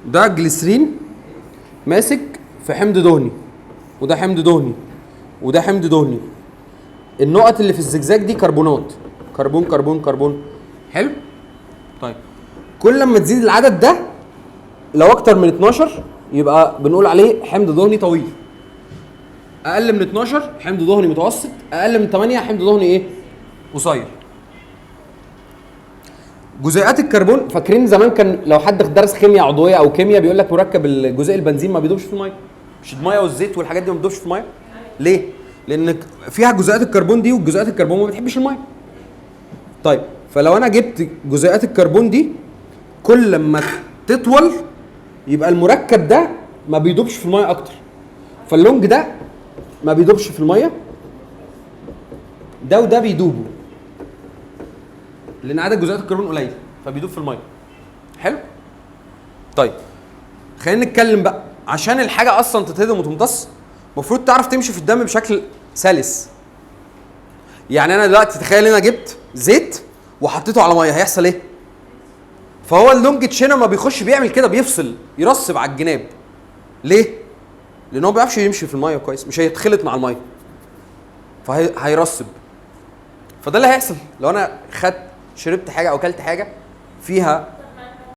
ده جليسرين ماسك في حمض دهني، وده حمض دهني، وده حمض دهني. النقط اللي في الزجزاج دي كربونات، كربون كربون كربون. حلو. طيب كل ما تزيد العدد ده لو اكتر من 12 يبقى بنقول عليه حمض دهني طويل. اقل من 12 حمض دهني متوسط، اقل من 8 حمض دهني ايه؟ قصير. جزيئات الكربون، فاكرين زمان كان لو حد درس كيمياء عضويه او كيمياء بيقول لك مركب الجزيء البنزين ما بيدوبش في الميه. مش الميه والزيت والحاجات دي ما بتدوبش في الميه. ليه؟ لان فيها جزيئات الكربون دي، والجزيئات الكربون ما بتحبش الميه. طيب فلو انا جبت جزيئات الكربون دي كل ما تطول يبقى المركب ده ما بيدوبش في الميه اكتر. فاللونج ده ما بيدوبش في الميه، ده وده بيدوبوا لان عدد جزيئات الكربون قليل فبيدوب في الميه. حلو. طيب خلينا نتكلم بقى، عشان الحاجه اصلا تتهضم وتمتص المفروض تعرف تمشي في الدم بشكل سلس. يعني انا دلوقتي تخيل انا جبت زيت وحطيته على ميه، هيحصل ايه؟ فهو اللونج تشين لما بيخش بيعمل كده، بيفصل يرسب على الجناب. ليه؟ لان هو ما بيعرفش يمشي في الميه كويس، مش هيتخلط مع الميه فهيرسب. فده اللي هيحصل لو انا شربت حاجه او اكلت حاجه فيها